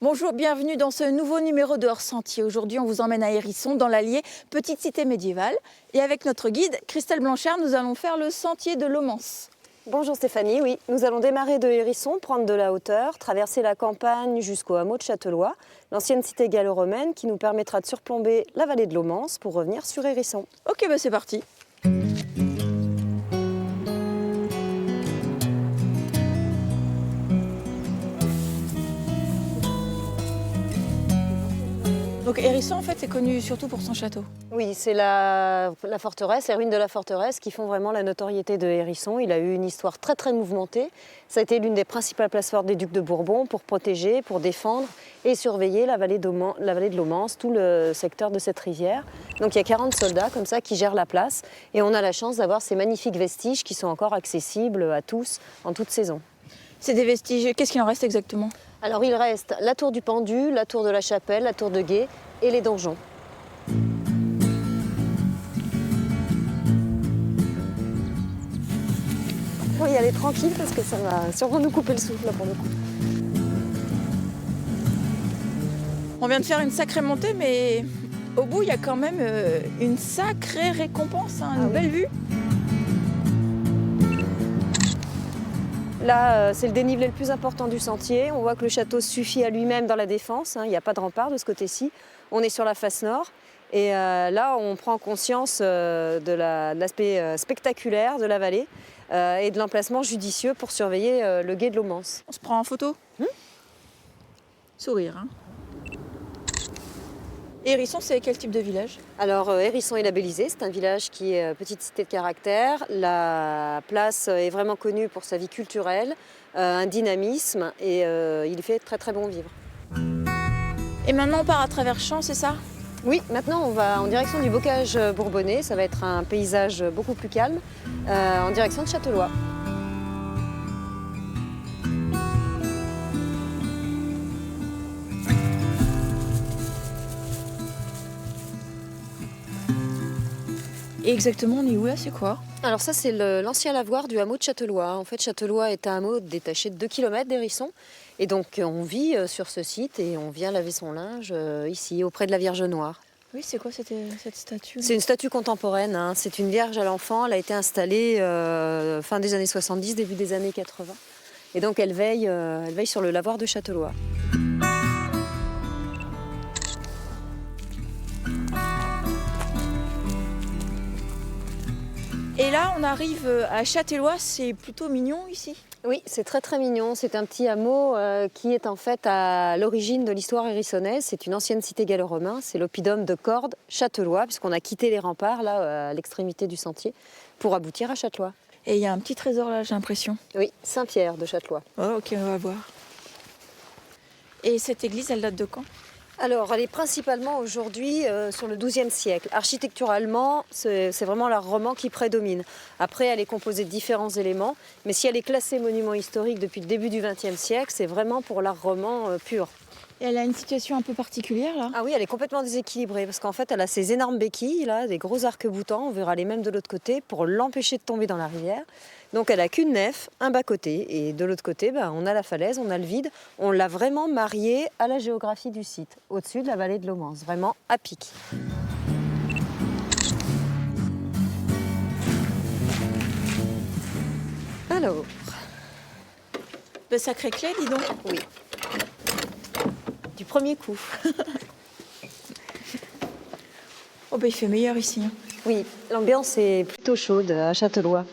Bonjour, bienvenue dans ce nouveau numéro de Hors Sentier. Aujourd'hui, on vous emmène à Hérisson, dans l'Allier, petite cité médiévale. Et avec notre guide, Christelle Blanchard, nous allons faire le sentier de Lomance. Bonjour Stéphanie, oui, nous allons démarrer de Hérisson, prendre de la hauteur, traverser la campagne jusqu'au hameau de Châtelois, l'ancienne cité gallo-romaine qui nous permettra de surplomber la vallée de Lomance pour revenir sur Hérisson. Ok, bah c'est parti. Donc Hérisson, en fait, c'est connu surtout pour son château. Oui, c'est la forteresse, les ruines de la forteresse qui font vraiment la notoriété de Hérisson. Il a eu une histoire très mouvementée. Ça a été l'une des principales places fortes des ducs de Bourbon pour protéger, pour défendre et surveiller la vallée de Lomance, tout le secteur de cette rivière. Donc il y a 40 soldats comme ça qui gèrent la place et on a la chance d'avoir ces magnifiques vestiges qui sont encore accessibles à tous en toute saison. C'est des vestiges, qu'est-ce qu'il en reste exactement? Alors il reste la tour du Pendu, la tour de la Chapelle, la tour de Gué et les donjons. On va y aller tranquille parce que ça va sûrement nous couper le souffle là pour le coup. On vient de faire une sacrée montée, mais au bout, il y a quand même une sacrée récompense, hein, une belle vue. Là, c'est le dénivelé le plus important du sentier. On voit que le château suffit à lui-même dans la défense. Il n'y a pas de rempart de ce côté-ci. On est sur la face nord. Et là, on prend conscience de l'aspect spectaculaire de la vallée et de l'emplacement judicieux pour surveiller le gué de Lomance. On se prend en photo? Sourire, hein. Et Hérisson, c'est quel type de village? Alors, Hérisson est labellisé, c'est un village qui est petite cité de caractère. La place est vraiment connue pour sa vie culturelle, un dynamisme et il fait très bon vivre. Et maintenant, on part à travers champs, c'est ça? Oui, maintenant on va en direction du bocage bourbonnais, ça va être un paysage beaucoup plus calme, en direction de Châtelois. Et exactement, on est où là, c'est quoi? Alors ça c'est l'ancien lavoir du hameau de Châtelois. En fait Châtelois est un hameau détaché de 2 km d'Hérisson. Et donc on vit sur ce site et on vient laver son linge ici, auprès de la Vierge Noire. Oui, c'est quoi cette statue? C'est une statue contemporaine, hein. C'est une Vierge à l'enfant. Elle a été installée fin des années 70, début des années 80. Et donc elle veille sur le lavoir de Châtelois. Et là, on arrive à Châtelois, c'est plutôt mignon ici. Oui, c'est très mignon. C'est un petit hameau qui est en fait à l'origine de l'histoire hérissonnaise. C'est une ancienne cité gallo-romaine. C'est l'oppidum de Cordes, Châtelois, puisqu'on a quitté les remparts là à l'extrémité du sentier pour aboutir à Châtelois. Et il y a un petit trésor là, j'ai l'impression. Oui, Saint-Pierre de Châtelois. Oh, ok, on va voir. Et cette église, elle date de quand? Alors, elle est principalement aujourd'hui sur le XIIe siècle. Architecturalement, c'est vraiment l'art roman qui prédomine. Après, elle est composée de différents éléments, mais si elle est classée monument historique depuis le début du XXe siècle, c'est vraiment pour l'art roman pur. Et elle a une situation un peu particulière là? Ah oui, elle est complètement déséquilibrée parce qu'en fait, elle a ces énormes béquilles, là, des gros arcs-boutants, on verra les mêmes de l'autre côté, pour l'empêcher de tomber dans la rivière. Donc elle n'a qu'une nef, un bas-côté, et de l'autre côté, on a la falaise, on a le vide. On l'a vraiment mariée à la géographie du site, au-dessus de la vallée de Lomance, vraiment à pic. Alors, De sacrée clé, dis donc. oui, du premier coup. Oh, bah il fait meilleur ici. Hein. Oui, l'ambiance est plutôt chaude à Châtelois.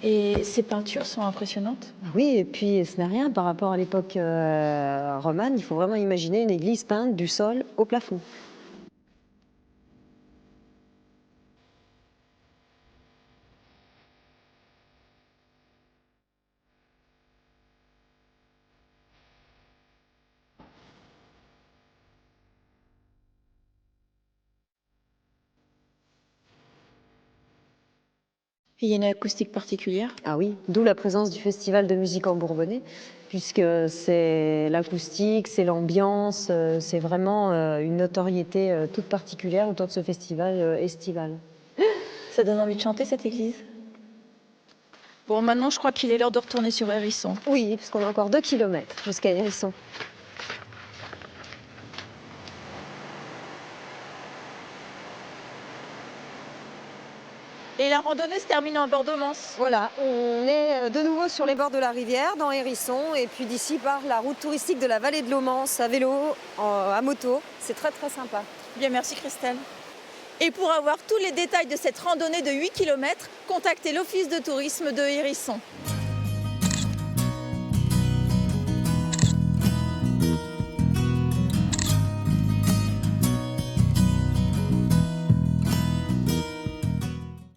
Et ces peintures sont impressionnantes. Oui, et puis ce n'est rien par rapport à l'époque romane. Il faut vraiment imaginer une église peinte du sol au plafond. Et il y a une acoustique particulière. Ah oui, d'où la présence du festival de musique en Bourbonnais, puisque c'est l'acoustique, c'est l'ambiance, c'est vraiment une notoriété toute particulière autour de ce festival estival. Ça donne envie de chanter cette église. Bon, maintenant, je crois qu'il est l'heure de retourner sur Hérisson. Oui, parce qu'on a encore 2 km jusqu'à Hérisson. Et la randonnée se termine en bord de Manse. Voilà, on est de nouveau sur les bords de la rivière, dans Hérisson, et puis d'ici part la route touristique de la vallée de l'Aumance, à vélo, à moto. C'est très très sympa. Bien, merci Christelle. Et pour avoir tous les détails de cette randonnée de 8 km, contactez l'Office de tourisme de Hérisson.